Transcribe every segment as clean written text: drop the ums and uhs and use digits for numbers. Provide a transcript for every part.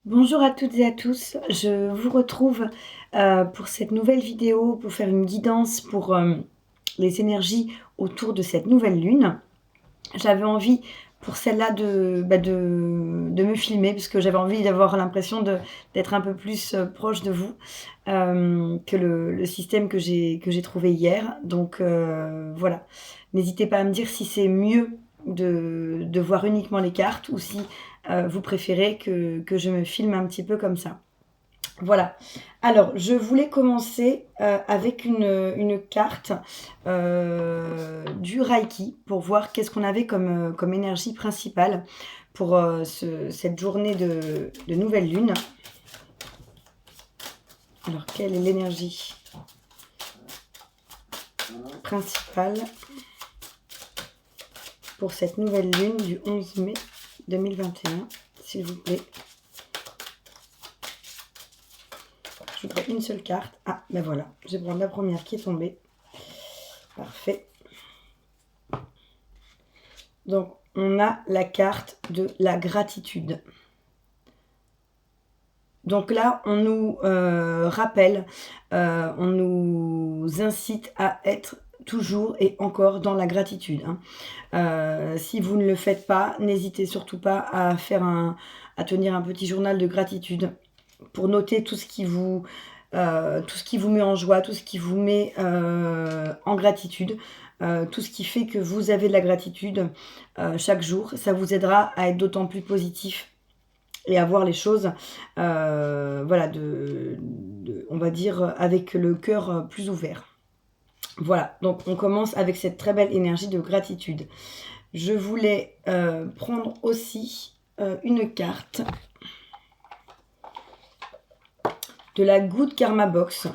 Bonjour à toutes et à tous, je vous retrouve pour cette nouvelle vidéo pour faire une guidance pour les énergies autour de cette nouvelle lune. J'avais envie pour celle-là de me filmer parce que j'avais envie d'avoir l'impression d'être un peu plus proche de vous que le système que j'ai trouvé hier. Donc voilà, n'hésitez pas à me dire si c'est mieux de voir uniquement les cartes ou si vous préférez que je me filme un petit peu comme ça. Voilà. Alors, je voulais commencer avec une carte du Reiki pour voir qu'est-ce qu'on avait comme énergie principale pour cette journée de nouvelle lune. Alors, quelle est l'énergie principale pour cette nouvelle lune du 11 mai 2021, s'il vous plaît? Je voudrais une seule carte. Ah, ben voilà, je vais prendre la première qui est tombée. Parfait. Donc, on a la carte de la gratitude. Donc là, on nous rappelle, on nous incite à être toujours et encore dans la gratitude, hein. Si vous ne le faites pas, n'hésitez surtout pas à tenir un petit journal de gratitude pour noter tout ce qui vous met en joie, tout ce qui vous met en gratitude, tout ce qui fait que vous avez de la gratitude chaque jour. Ça vous aidera à être d'autant plus positif et à voir les choses, voilà, on va dire, avec le cœur plus ouvert. Voilà, donc on commence avec cette très belle énergie de gratitude. Je voulais prendre aussi une carte de la Good Karma Box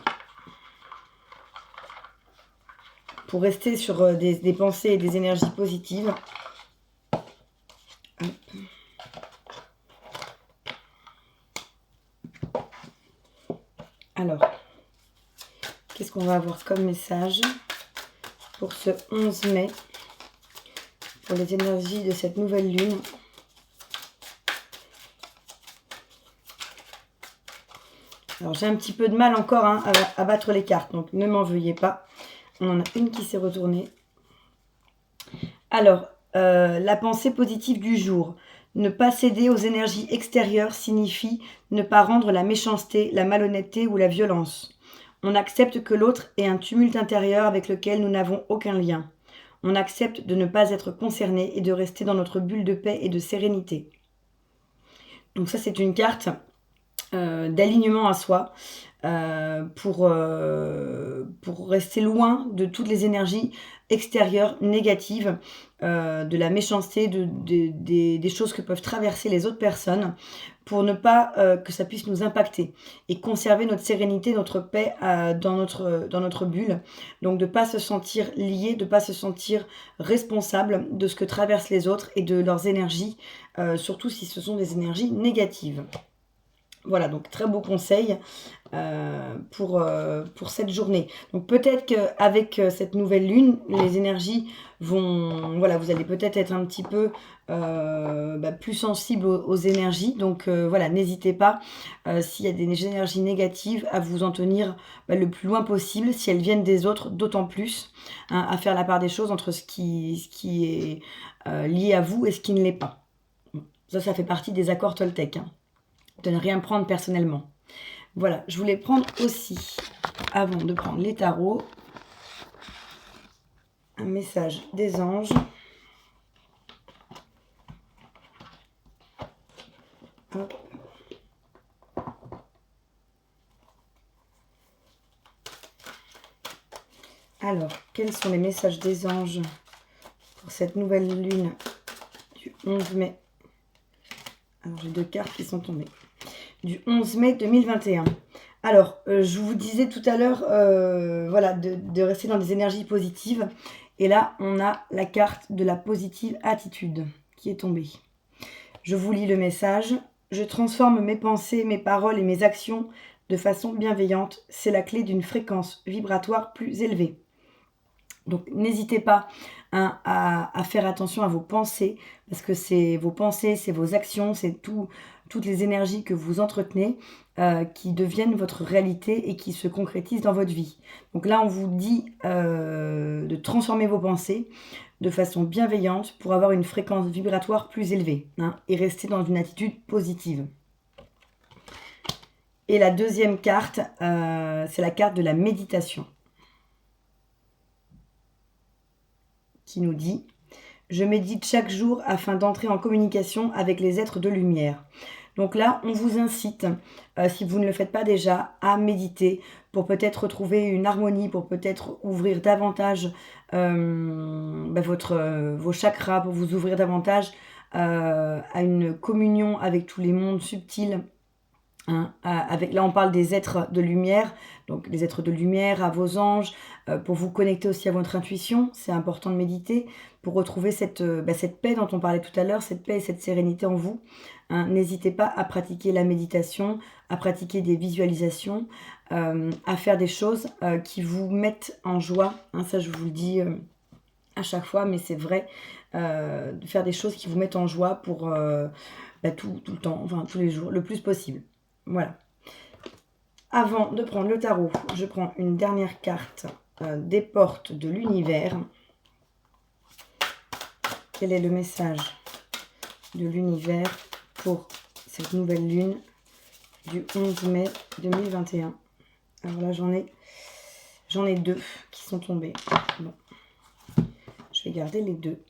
pour rester sur des pensées et des énergies positives. Hop. Alors, qu'est-ce qu'on va avoir comme message pour ce 11 mai, pour les énergies de cette nouvelle lune? Alors, j'ai un petit peu de mal encore à battre les cartes, donc ne m'en veuillez pas. On en a une qui s'est retournée. Alors, la pensée positive du jour. Ne pas céder aux énergies extérieures signifie ne pas rendre la méchanceté, la malhonnêteté ou la violence. On accepte que l'autre ait un tumulte intérieur avec lequel nous n'avons aucun lien. On accepte de ne pas être concerné et de rester dans notre bulle de paix et de sérénité. Donc ça, c'est une carte d'alignement à soi pour rester loin de toutes les énergies extérieures négatives, de la méchanceté, des choses que peuvent traverser les autres personnes, pour ne pas que ça puisse nous impacter et conserver notre sérénité, notre paix dans notre bulle. Donc de ne pas se sentir lié, de ne pas se sentir responsable de ce que traversent les autres et de leurs énergies, surtout si ce sont des énergies négatives. Voilà, donc très beau conseil pour cette journée. Donc peut-être qu'avec cette nouvelle lune, les énergies vont... Voilà, vous allez peut-être être un petit peu plus sensible aux énergies. Donc voilà, n'hésitez pas, s'il y a des énergies négatives, à vous en tenir le plus loin possible. Si elles viennent des autres, d'autant plus, hein, à faire la part des choses entre ce qui est lié à vous et ce qui ne l'est pas. Ça fait partie des accords Toltec, hein, de ne rien prendre personnellement. Voilà, je voulais prendre aussi, avant de prendre les tarots, un message des anges. Hop. Alors, quels sont les messages des anges pour cette nouvelle lune du 11 mai? Alors, j'ai deux cartes qui sont tombées. Du 11 mai 2021. Alors, je vous disais tout à l'heure, voilà, de rester dans des énergies positives. Et là, on a la carte de la positive attitude qui est tombée. Je vous lis le message. Je transforme mes pensées, mes paroles et mes actions de façon bienveillante. C'est la clé d'une fréquence vibratoire plus élevée. Donc, n'hésitez pas à faire attention à vos pensées, parce que c'est vos pensées, c'est vos actions, c'est tout toutes les énergies que vous entretenez qui deviennent votre réalité et qui se concrétisent dans votre vie. Donc là, on vous dit de transformer vos pensées de façon bienveillante pour avoir une fréquence vibratoire plus élevée, hein, et rester dans une attitude positive. Et la deuxième carte, c'est la carte de la méditation, qui nous dit « Je médite chaque jour afin d'entrer en communication avec les êtres de lumière ». Donc là, on vous incite, si vous ne le faites pas déjà, à méditer pour peut-être retrouver une harmonie, pour peut-être ouvrir davantage vos chakras, pour vous ouvrir davantage à une communion avec tous les mondes subtils. Hein, là, on parle des êtres de lumière, donc les êtres de lumière, à vos anges, pour vous connecter aussi à votre intuition. C'est important de méditer pour retrouver cette paix dont on parlait tout à l'heure, cette paix et cette sérénité en vous. Hein, n'hésitez pas à pratiquer la méditation, à pratiquer des visualisations, à faire des choses qui vous mettent en joie. Hein, ça, je vous le dis à chaque fois, mais c'est vrai, de faire des choses qui vous mettent en joie pour tout le temps, enfin tous les jours, le plus possible. Voilà. Avant de prendre le tarot, je prends une dernière carte des portes de l'univers. Quel est le message de l'univers pour cette nouvelle lune du 11 mai 2021? Alors là, j'en ai deux qui sont tombés. Bon. Je vais garder les deux.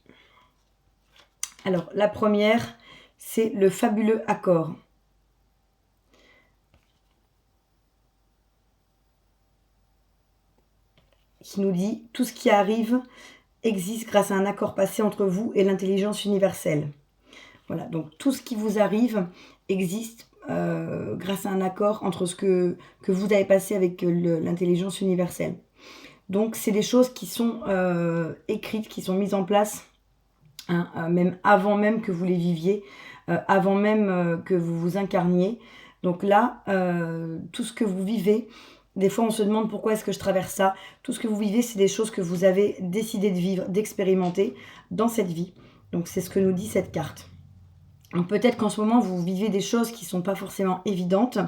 Alors, la première, c'est le fabuleux accord. Qui nous dit « Tout ce qui arrive existe grâce à un accord passé entre vous et l'intelligence universelle ». Voilà, donc tout ce qui vous arrive existe grâce à un accord entre ce que vous avez passé avec l'intelligence universelle. Donc, c'est des choses qui sont écrites, qui sont mises en place, hein, même avant même que vous les viviez, avant même que vous vous incarniez. Donc là, tout ce que vous vivez, des fois on se demande pourquoi est-ce que je traverse ça. Tout ce que vous vivez, c'est des choses que vous avez décidé de vivre, d'expérimenter dans cette vie. Donc c'est ce que nous dit cette carte. Donc peut-être qu'en ce moment, vous vivez des choses qui ne sont pas forcément évidentes,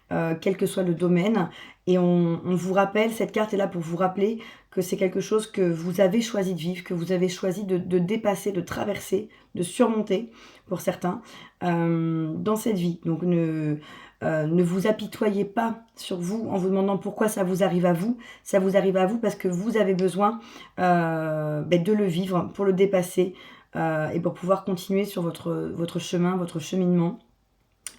quel que soit le domaine. Et on vous rappelle, cette carte est là pour vous rappeler que c'est quelque chose que vous avez choisi de vivre, que vous avez choisi de dépasser, de traverser, de surmonter, pour certains, dans cette vie. Donc ne vous apitoyez pas sur vous en vous demandant pourquoi ça vous arrive à vous. Ça vous arrive à vous parce que vous avez besoin de le vivre, pour le dépasser, et pour pouvoir continuer sur votre chemin, votre cheminement,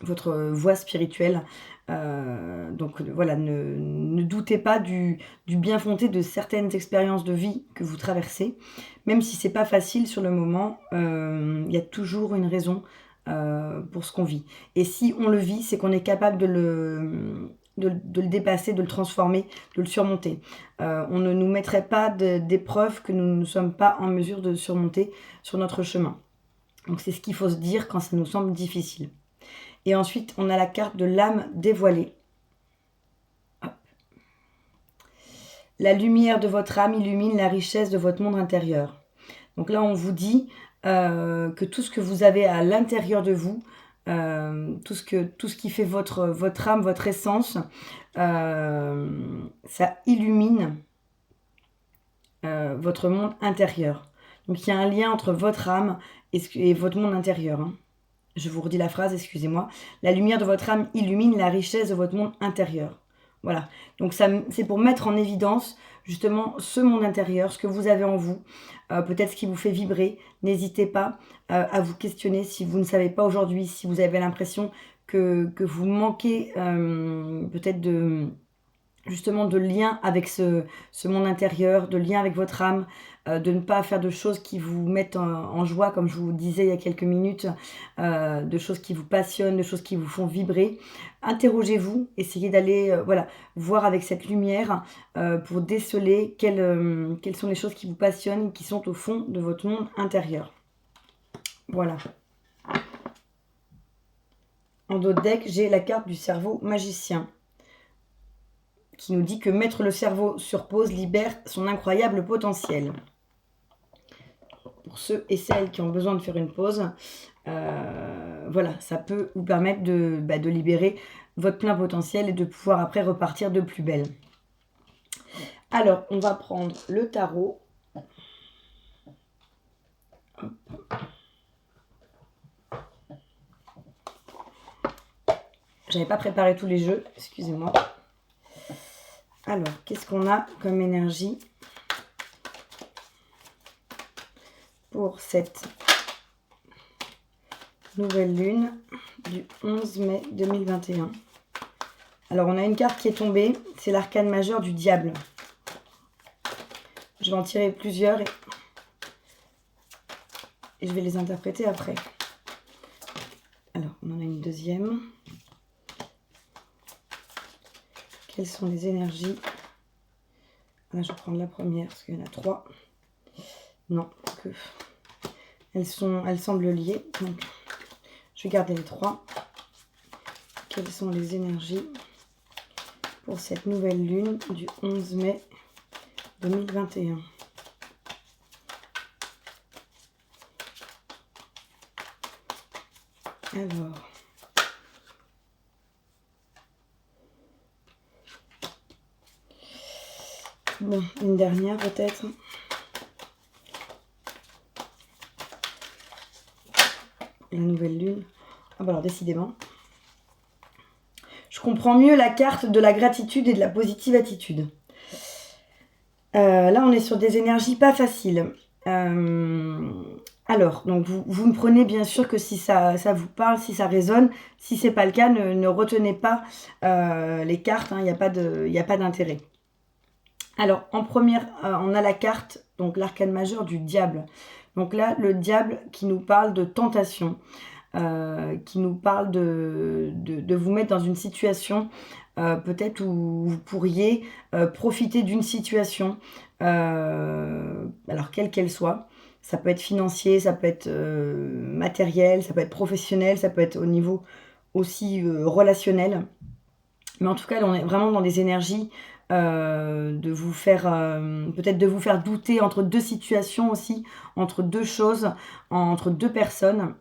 votre voie spirituelle. Donc voilà, ne doutez pas du bien fondé de certaines expériences de vie que vous traversez. Même si c'est pas facile sur le moment, il y a toujours une raison pour ce qu'on vit. Et si on le vit, c'est qu'on est capable de le dépasser, de le transformer, de le surmonter. On ne nous mettrait pas d'épreuves que nous ne sommes pas en mesure de surmonter sur notre chemin. Donc c'est ce qu'il faut se dire quand ça nous semble difficile. Et ensuite, on a la carte de l'âme dévoilée. Hop. La lumière de votre âme illumine la richesse de votre monde intérieur. Donc là, on vous dit que tout ce que vous avez à l'intérieur de vous, tout ce qui fait votre âme, votre essence, ça illumine votre monde intérieur. Donc il y a un lien entre votre âme et votre monde intérieur. Hein. Je vous redis la phrase, excusez-moi. La lumière de votre âme illumine la richesse de votre monde intérieur. Voilà. Donc c'est pour mettre en évidence justement ce monde intérieur, ce que vous avez en vous, peut-être ce qui vous fait vibrer. N'hésitez pas à vous questionner si vous ne savez pas aujourd'hui, si vous avez l'impression que vous manquez peut-être justement de lien avec ce monde intérieur, de lien avec votre âme, de ne pas faire de choses qui vous mettent en joie, comme je vous disais il y a quelques minutes, de choses qui vous passionnent, de choses qui vous font vibrer. Interrogez-vous, essayez d'aller voir avec cette lumière pour déceler quelles sont les choses qui vous passionnent, qui sont au fond de votre monde intérieur. Voilà. En dos de deck, j'ai la carte du cerveau magicien, qui nous dit que mettre le cerveau sur pause libère son incroyable potentiel. pour ceux et celles qui ont besoin de faire une pause, voilà, ça peut vous permettre de libérer votre plein potentiel et de pouvoir après repartir de plus belle. Alors, on va prendre le tarot. Hop. J'avais pas préparé tous les jeux, excusez-moi. Alors, qu'est-ce qu'on a comme énergie pour cette nouvelle lune du 11 mai 2021? Alors, on a une carte qui est tombée, c'est l'arcane majeur du diable. Je vais en tirer plusieurs et je vais les interpréter après. Alors, on en a une deuxième. Quelles sont les énergies? Là, je vais prendre la première parce qu'il y en a 3. Non, que elles semblent liées. Donc, je vais garder les 3. Quelles sont les énergies pour cette nouvelle lune du 11 mai 2021? Alors, bon, une dernière peut-être. La nouvelle lune. Ah bah alors décidément. Je comprends mieux la carte de la gratitude et de la positive attitude. Là, on est sur des énergies pas faciles. Alors, donc vous me prenez bien sûr que si ça vous parle, si ça résonne. Si c'est pas le cas, ne retenez pas les cartes. Il n'y a pas d'intérêt. Alors, en première, on a la carte, donc l'arcane majeur du diable. Donc là, le diable qui nous parle de tentation, qui nous parle de vous mettre dans une situation peut-être où vous pourriez profiter d'une situation, alors quelle qu'elle soit. Ça peut être financier, ça peut être matériel, ça peut être professionnel, ça peut être au niveau aussi relationnel. Mais en tout cas, on est vraiment dans des énergies de vous faire peut-être de vous faire douter entre deux situations aussi, entre deux choses, entre deux personnes.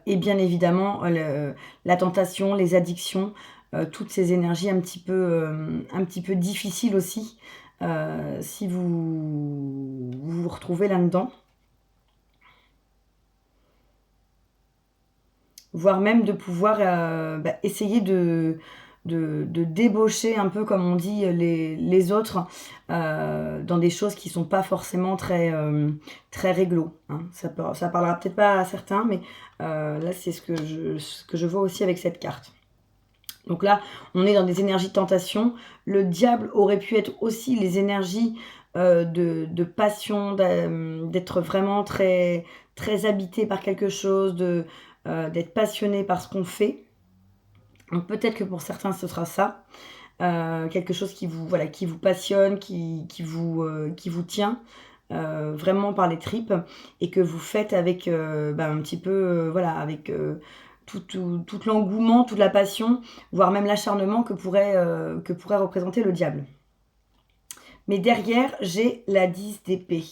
Et bien évidemment, la tentation, les addictions, toutes ces énergies un petit peu difficiles aussi, si vous retrouvez là-dedans. Voire même de pouvoir essayer de débaucher un peu, comme on dit, les autres dans des choses qui sont pas forcément très réglo. Hein. Ça parlera peut-être pas à certains, mais là, c'est ce que je vois aussi avec cette carte. Donc là, on est dans des énergies de tentation. Le diable aurait pu être aussi les énergies de passion, d'être vraiment très, très habité par quelque chose, d'être passionné par ce qu'on fait. Donc peut-être que pour certains, ce sera ça. Quelque chose qui vous passionne, qui vous tient vraiment par les tripes et que vous faites avec un petit peu, avec tout l'engouement, toute la passion, voire même l'acharnement que pourrait représenter le diable. Mais derrière, j'ai la 10 d'épée.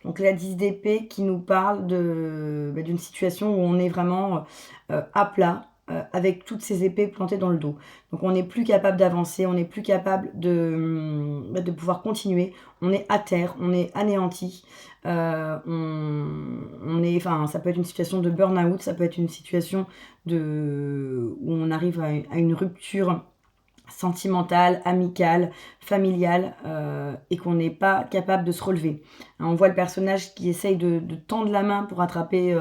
Donc la 10 d'épée qui nous parle d'une situation où on est vraiment à plat, avec toutes ces épées plantées dans le dos. Donc on n'est plus capable d'avancer, on n'est plus capable de pouvoir continuer. On est à terre, on est anéanti. Ça peut être une situation de burn-out, ça peut être une situation où on arrive à une rupture sentimentale, amicale, familiale, et qu'on n'est pas capable de se relever. On voit le personnage qui essaye de tendre la main pour attraper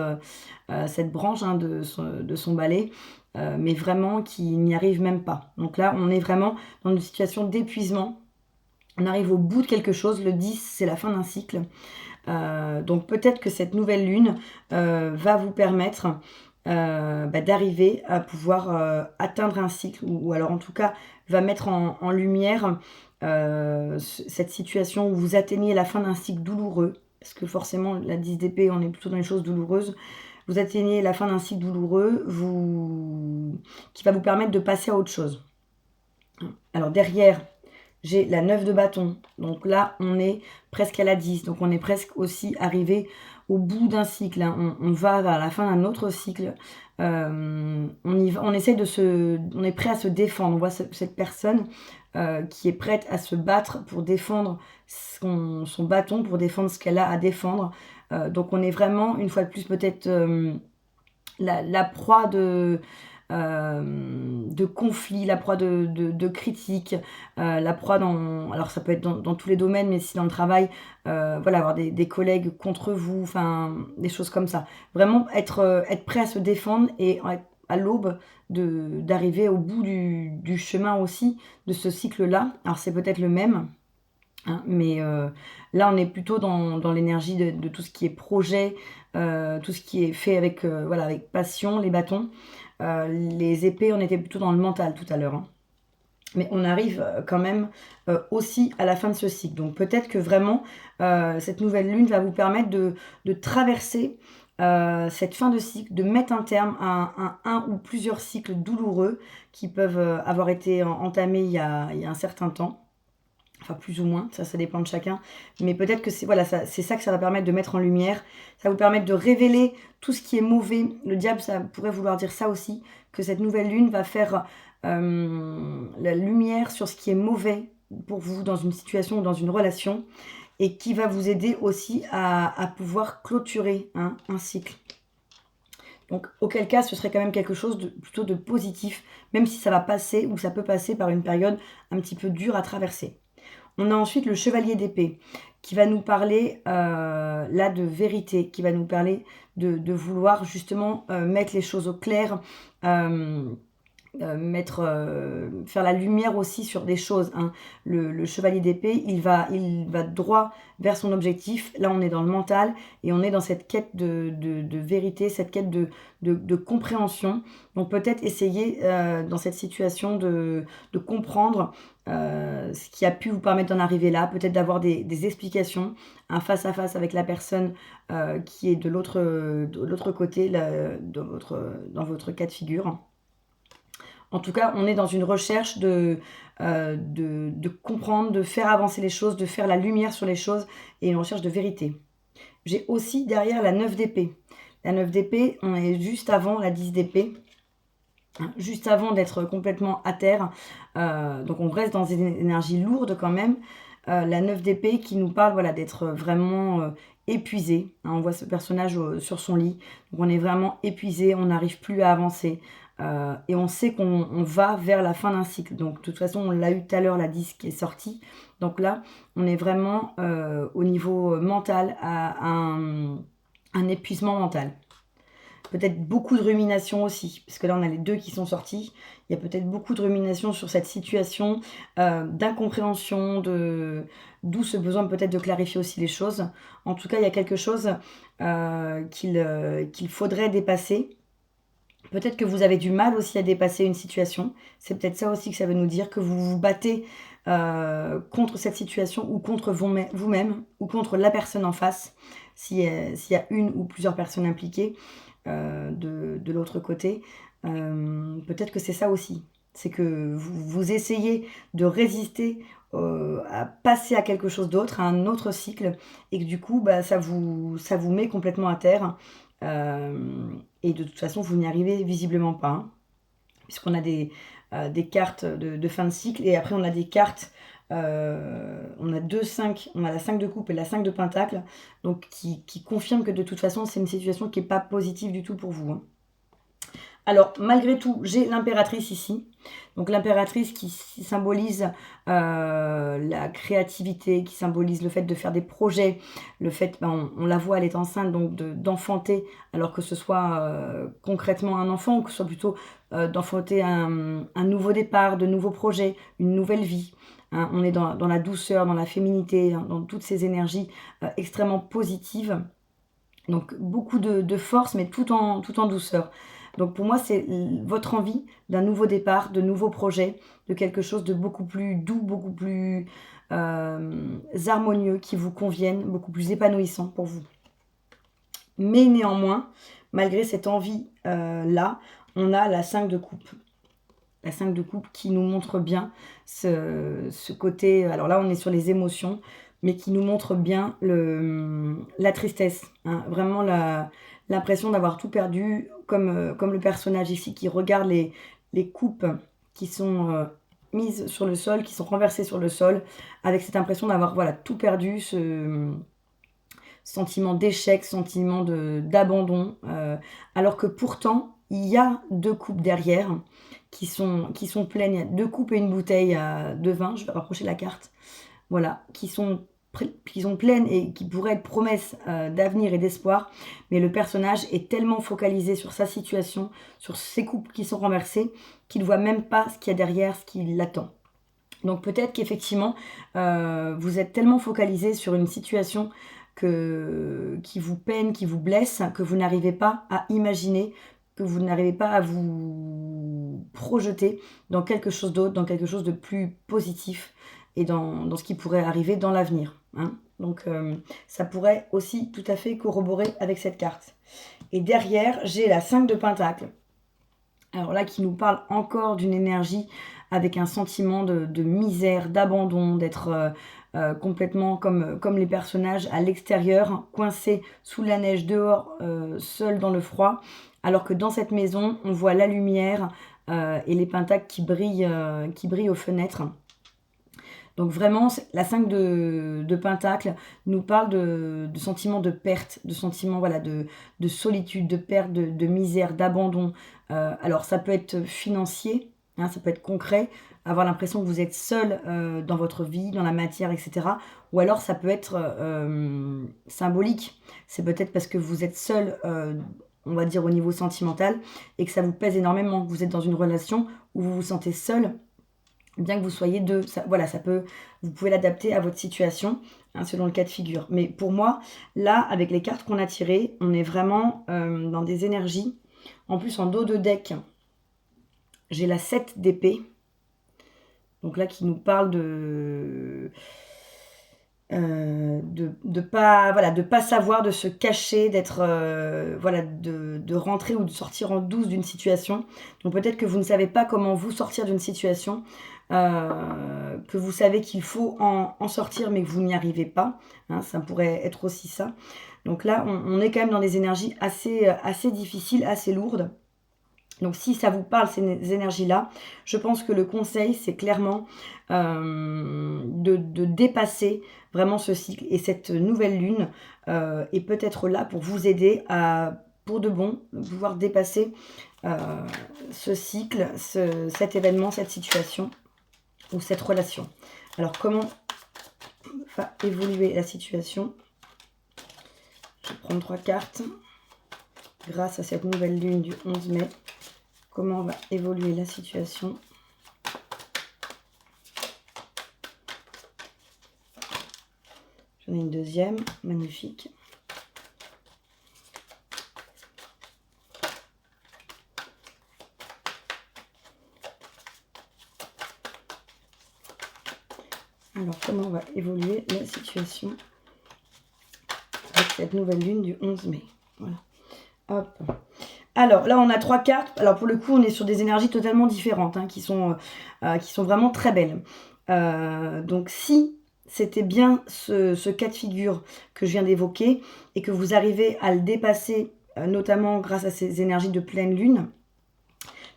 cette branche de son balai, mais vraiment qui n'y arrive même pas. Donc là, on est vraiment dans une situation d'épuisement. On arrive au bout de quelque chose. Le 10, c'est la fin d'un cycle. Donc peut-être que cette nouvelle lune va vous permettre d'arriver à pouvoir atteindre un cycle, ou alors en tout cas va mettre en lumière cette situation où vous atteignez la fin d'un cycle douloureux, parce que forcément la 10 d'épée, on est plutôt dans les choses douloureuses. Vous atteignez la fin d'un cycle douloureux qui va vous permettre de passer à autre chose. Alors derrière j'ai la 9 de bâton. Donc là, on est presque à la 10. Donc on est presque aussi arrivé au bout d'un cycle. Hein. On va vers la fin d'un autre cycle. On essaye on est prêt à se défendre. On voit cette personne qui est prête à se battre pour défendre son bâton, pour défendre ce qu'elle a à défendre. Donc on est vraiment, une fois de plus, peut-être la proie de conflits, la proie de critiques, la proie alors ça peut être dans tous les domaines, mais si dans le travail, voilà, avoir des collègues contre vous, enfin, des choses comme ça. Vraiment être prêt à se défendre et être à l'aube d'arriver au bout du chemin aussi de ce cycle-là. Alors c'est peut-être le même, hein, mais là on est plutôt dans l'énergie de tout ce qui est projet, tout ce qui est fait avec, voilà, avec passion, les bâtons. Les épées, on était plutôt dans le mental tout à l'heure. Hein. Mais on arrive quand même aussi à la fin de ce cycle. Donc peut-être que vraiment, cette nouvelle lune va vous permettre de traverser cette fin de cycle, de mettre un terme à un ou plusieurs cycles douloureux qui peuvent avoir été entamés il y a un certain temps. Enfin, plus ou moins, ça dépend de chacun. Mais peut-être que c'est voilà, c'est ça que ça va permettre de mettre en lumière. Ça va vous permettre de révéler tout ce qui est mauvais. Le diable, ça pourrait vouloir dire ça aussi, que cette nouvelle lune va faire la lumière sur ce qui est mauvais pour vous dans une situation ou dans une relation et qui va vous aider aussi à pouvoir clôturer un cycle. Donc, auquel cas, ce serait quand même quelque chose plutôt de positif, même si ça va passer ou ça peut passer par une période un petit peu dure à traverser. On a ensuite le chevalier d'épée qui va nous parler là de vérité, qui va nous parler de vouloir justement mettre les choses au clair, faire la lumière aussi sur des choses. Hein. Le chevalier d'épée, il va droit vers son objectif. Là, on est dans le mental et on est dans cette quête de vérité, cette quête de compréhension. Donc peut-être essayer dans cette situation de comprendre ce qui a pu vous permettre d'en arriver là, peut-être d'avoir des explications, un face-à-face avec la personne qui est de l'autre côté, dans votre cas de figure. En tout cas, on est dans une recherche de comprendre, de faire avancer les choses, de faire la lumière sur les choses et une recherche de vérité. J'ai aussi derrière la 9 d'épée. La 9 d'épée, on est juste avant la 10 d'épée, juste avant d'être complètement à terre. Donc on reste dans une énergie lourde quand même. La 9 d'épée qui nous parle voilà, d'être vraiment épuisé. Hein, on voit ce personnage sur son lit. Donc on est vraiment épuisé, on n'arrive plus à avancer. Et on sait qu'on va vers la fin d'un cycle. Donc de toute façon, on l'a eu tout à l'heure, la 10 qui est sortie. Donc là, on est vraiment au niveau mental à un épuisement mental. Peut-être beaucoup de rumination aussi, parce que là on a les deux qui sont sortis. Il y a peut-être beaucoup de rumination sur cette situation, d'incompréhension, d'où ce besoin peut-être de clarifier aussi les choses. En tout cas, il y a quelque chose qu'il faudrait dépasser. Peut-être que vous avez du mal aussi à dépasser une situation. C'est peut-être ça aussi que ça veut nous dire, que vous vous battez contre cette situation ou contre vous-même ou contre la personne en face, s'il y a une ou plusieurs personnes impliquées de l'autre côté. Peut-être que c'est ça aussi. C'est que vous essayez de résister à passer à quelque chose d'autre, à un autre cycle, et que du coup, bah, ça vous met complètement à terre. Et de toute façon, vous n'y arrivez visiblement pas. Hein, puisqu'on a des cartes de fin de cycle, et après on a des cartes, on a on a la 5 de coupe et la 5 de pentacle, donc qui confirment que de toute façon, c'est une situation qui n'est pas positive du tout pour vous. Hein. Alors, malgré tout, j'ai l'impératrice ici. Donc, l'impératrice qui symbolise la créativité, qui symbolise le fait de faire des projets, le fait, on la voit, elle est enceinte, donc d'enfanter, alors que ce soit concrètement un enfant, ou que ce soit plutôt d'enfanter un nouveau départ, de nouveaux projets, une nouvelle vie. Hein, on est dans la douceur, dans la féminité, hein, dans toutes ces énergies extrêmement positives. Donc, beaucoup de force, mais tout en douceur. Donc pour moi, c'est votre envie d'un nouveau départ, de nouveaux projets, de quelque chose de beaucoup plus doux, beaucoup plus harmonieux, qui vous convienne, beaucoup plus épanouissant pour vous. Mais néanmoins, malgré cette envie-là, on a la 5 de coupe. la 5 de coupe qui nous montre bien ce côté, alors là on est sur les émotions, mais qui nous montre bien la tristesse, hein, vraiment l'impression d'avoir tout perdu, comme le personnage ici qui regarde les coupes qui sont mises sur le sol, qui sont renversées sur le sol, avec cette impression d'avoir voilà, tout perdu, ce sentiment d'échec, sentiment d'abandon, alors que pourtant, il y a 2 coupes derrière qui sont pleines. Il y a 2 coupes et une bouteille de vin, je vais rapprocher la carte, voilà, qui sont pleines et qui pourraient être promesses d'avenir et d'espoir, mais le personnage est tellement focalisé sur sa situation, sur ces coupes qui sont renversées, qu'il ne voit même pas ce qu'il y a derrière, ce qui l'attend. Donc peut-être qu'effectivement, vous êtes tellement focalisé sur une situation qui vous peine, qui vous blesse, que vous n'arrivez pas à imaginer, que vous n'arrivez pas à vous projeter dans quelque chose d'autre, dans quelque chose de plus positif et dans ce qui pourrait arriver dans l'avenir, hein. Donc ça pourrait aussi tout à fait corroborer avec cette carte. Et derrière, j'ai la 5 de Pentacle. Alors là, qui nous parle encore d'une énergie avec un sentiment de misère, d'abandon, d'être complètement comme les personnages à l'extérieur, coincés sous la neige dehors, seuls dans le froid, alors que dans cette maison, on voit la lumière et les pentacles qui brillent aux fenêtres. Donc vraiment, la 5 de Pentacle nous parle de sentiments de perte, de sentiments voilà, de solitude, de perte, de misère, d'abandon. Alors ça peut être financier, hein, ça peut être concret, avoir l'impression que vous êtes seul dans votre vie, dans la matière, etc. Ou alors ça peut être symbolique. C'est peut-être parce que vous êtes seul, on va dire au niveau sentimental, et que ça vous pèse énormément. Vous êtes dans une relation où vous vous sentez seul, bien que vous soyez deux. Ça, voilà, vous pouvez l'adapter à votre situation, hein, selon le cas de figure. Mais pour moi, là, avec les cartes qu'on a tirées, on est vraiment dans des énergies. En plus, en dos de deck, j'ai la 7 d'épée. Donc là, qui nous parle de pas savoir, de se cacher, d'être de rentrer ou de sortir en douce d'une situation. Donc peut-être que vous ne savez pas comment vous sortir d'une situation, que vous savez qu'il faut en sortir mais que vous n'y arrivez pas, hein, ça pourrait être aussi ça. Donc là on est quand même dans des énergies assez difficiles, assez lourdes. Donc si ça vous parle, ces énergies-là, je pense que le conseil, c'est clairement de dépasser vraiment ce cycle. Et cette nouvelle lune est peut-être là pour vous aider à, pour de bon, pouvoir dépasser ce cycle, cet événement, cette situation ou cette relation. Alors comment va évoluer la situation? Je vais prendre 3 cartes. Grâce à cette nouvelle lune du 11 mai. Comment va évoluer la situation? J'en ai une deuxième, magnifique. Alors, comment va évoluer la situation avec cette nouvelle lune du 11 mai? Voilà. Hop. Alors là, on a 3 cartes. Alors pour le coup, on est sur des énergies totalement différentes, hein, qui sont vraiment très belles. Donc si c'était bien ce cas de figure que je viens d'évoquer et que vous arrivez à le dépasser, notamment grâce à ces énergies de pleine lune,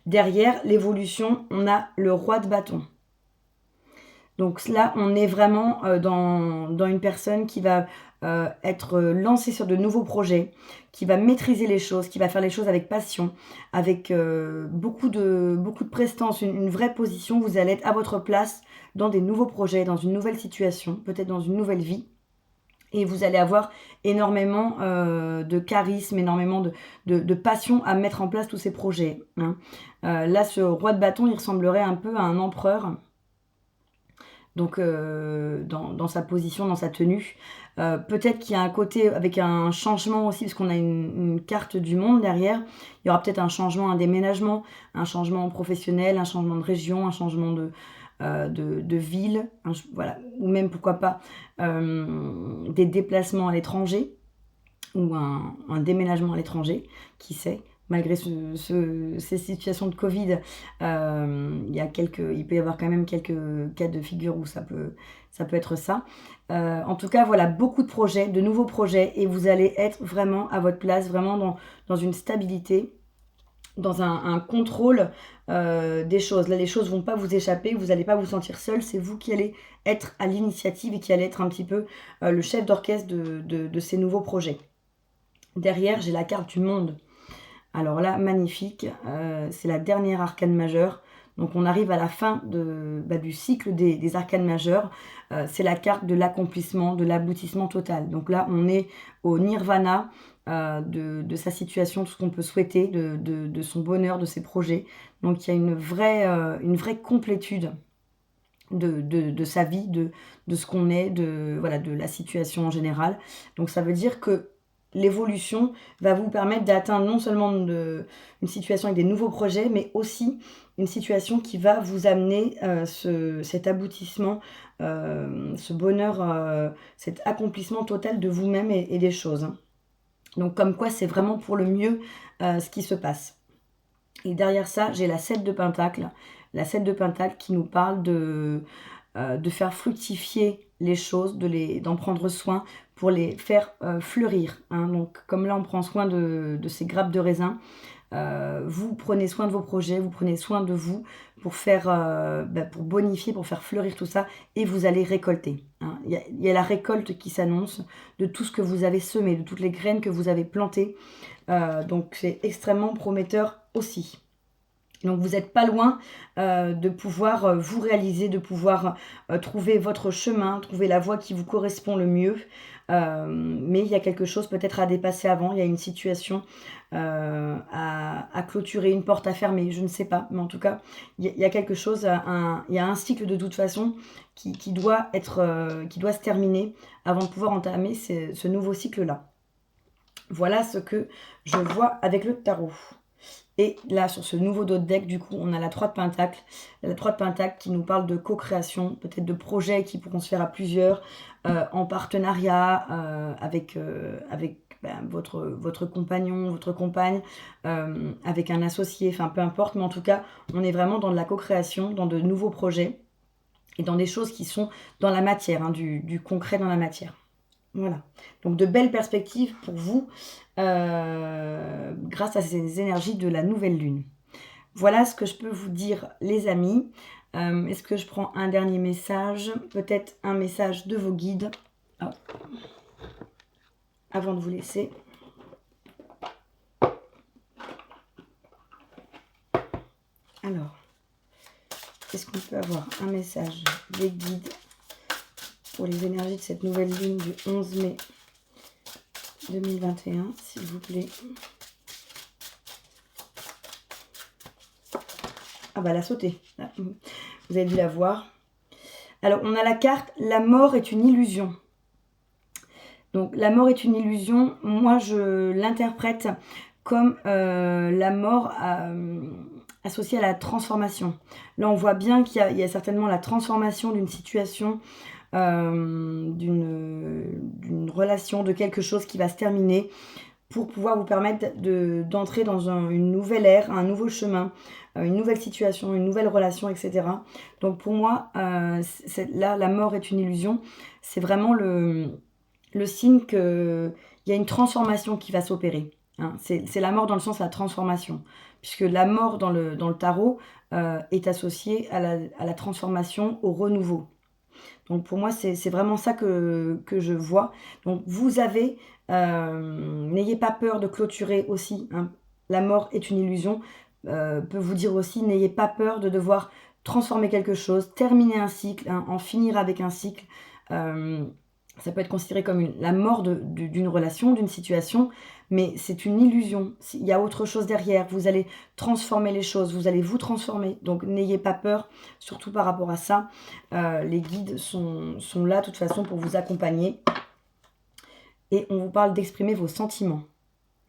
derrière l'évolution, on a le roi de bâton. Donc là, on est vraiment dans une personne qui va être lancée sur de nouveaux projets, qui va maîtriser les choses, qui va faire les choses avec passion, avec beaucoup de prestance, une vraie position. Vous allez être à votre place dans des nouveaux projets, dans une nouvelle situation, peut-être dans une nouvelle vie. Et vous allez avoir énormément de charisme, énormément de passion à mettre en place tous ces projets, hein. Là, ce roi de bâton, il ressemblerait un peu à un empereur. Donc dans sa position, dans sa tenue. Peut-être qu'il y a un côté avec un changement aussi, parce qu'on a une carte du monde derrière. Il y aura peut-être un changement, un déménagement, un changement professionnel, un changement de région, un changement de ville, voilà. Ou même, pourquoi pas, des déplacements à l'étranger, ou un déménagement à l'étranger, qui sait. malgré ces situations de Covid, il peut y avoir quand même quelques cas de figure où ça peut être ça. En tout cas, voilà, beaucoup de projets, de nouveaux projets, et vous allez être vraiment à votre place, vraiment dans une stabilité, dans un contrôle des choses. Là, les choses vont pas vous échapper, vous n'allez pas vous sentir seul, c'est vous qui allez être à l'initiative et qui allez être un petit peu le chef d'orchestre de ces nouveaux projets. Derrière, j'ai la carte du monde. Alors là, magnifique, c'est la dernière arcane majeure. Donc on arrive à la fin du cycle des arcanes majeures. C'est la carte de l'accomplissement, de l'aboutissement total. Donc là, on est au nirvana de sa situation, tout ce qu'on peut souhaiter, de son bonheur, de ses projets. Donc il y a une vraie complétude de sa vie, de ce qu'on est, de la situation en général. Donc ça veut dire que l'évolution va vous permettre d'atteindre non seulement une situation avec des nouveaux projets, mais aussi une situation qui va vous amener cet aboutissement, ce bonheur, cet accomplissement total de vous-même et des choses. Donc comme quoi c'est vraiment pour le mieux ce qui se passe. Et derrière ça, j'ai la 7 de Pentacle. La 7 de Pentacle qui nous parle de faire fructifier les choses, d'en prendre soin pour les faire fleurir. Hein. Donc comme là on prend soin de ces grappes de raisin, vous prenez soin de vos projets, vous prenez soin de vous pour faire, pour bonifier, pour faire fleurir tout ça, et vous allez récolter. Hein. Il y a la récolte qui s'annonce de tout ce que vous avez semé, de toutes les graines que vous avez plantées. Donc c'est extrêmement prometteur aussi. Donc vous n'êtes pas loin de pouvoir vous réaliser, de pouvoir trouver votre chemin, trouver la voie qui vous correspond le mieux. Mais il y a quelque chose peut-être à dépasser avant, il y a une situation à clôturer, une porte à fermer, je ne sais pas. Mais en tout cas, il y a quelque chose, il y a un cycle de toute façon qui doit se terminer avant de pouvoir entamer ce nouveau cycle-là. Voilà ce que je vois avec le tarot. Et là, sur ce nouveau dos de deck, du coup, on a la 3 de Pentacle. La 3 de Pentacle qui nous parle de co-création, peut-être de projets qui pourront se faire à plusieurs, en partenariat avec votre compagnon, votre compagne, avec un associé, enfin peu importe. Mais en tout cas, on est vraiment dans de la co-création, dans de nouveaux projets et dans des choses qui sont dans la matière, hein, du concret dans la matière. Voilà, donc de belles perspectives pour vous grâce à ces énergies de la nouvelle lune. Voilà ce que je peux vous dire, les amis. Est-ce que je prends un dernier message? Peut-être un message de vos guides. Oh. Avant de vous laisser. Alors, est-ce qu'on peut avoir un message des guides pour les énergies de cette nouvelle lune du 11 mai 2021, s'il vous plaît. Ah bah, elle a sauté. Vous avez dû la voir. Alors, on a la carte « La mort est une illusion ». Donc, la mort est une illusion. Moi, je l'interprète comme la mort associée à la transformation. Là, on voit bien qu'il y a certainement la transformation d'une situation, d'une relation, de quelque chose qui va se terminer pour pouvoir vous permettre d'entrer dans une nouvelle ère, un nouveau chemin, une nouvelle situation, une nouvelle relation, etc. Donc pour moi, là, la mort est une illusion. C'est vraiment le signe qu'il y a une transformation qui va s'opérer. Hein. C'est la mort dans le sens de la transformation. Puisque la mort dans le tarot est associée à la transformation, au renouveau. Donc pour moi, c'est vraiment ça que je vois. Donc vous avez, n'ayez pas peur de clôturer aussi. Hein. La mort est une illusion. Peut vous dire aussi, n'ayez pas peur de devoir transformer quelque chose, terminer un cycle, hein, en finir avec un cycle. Ça peut être considéré comme la mort d'une relation, d'une situation, mais c'est une illusion. Il y a autre chose derrière. Vous allez transformer les choses, vous allez vous transformer. Donc n'ayez pas peur, surtout par rapport à ça. Les guides sont là de toute façon pour vous accompagner. Et on vous parle d'exprimer vos sentiments,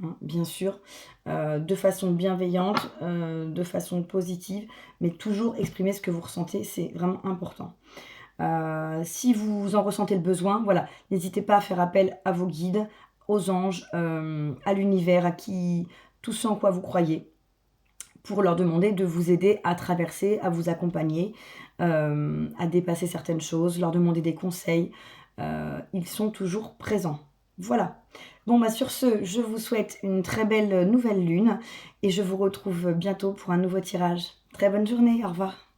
hein, bien sûr, de façon bienveillante, de façon positive, mais toujours exprimer ce que vous ressentez, c'est vraiment important. Si vous en ressentez le besoin, voilà, n'hésitez pas à faire appel à vos guides, aux anges, à l'univers, à qui tout ce en quoi vous croyez, pour leur demander de vous aider à traverser, à vous accompagner, à dépasser certaines choses, leur demander des conseils. Ils sont toujours présents. Voilà. Bon, bah, sur ce, je vous souhaite une très belle nouvelle lune et je vous retrouve bientôt pour un nouveau tirage. Très bonne journée, au revoir.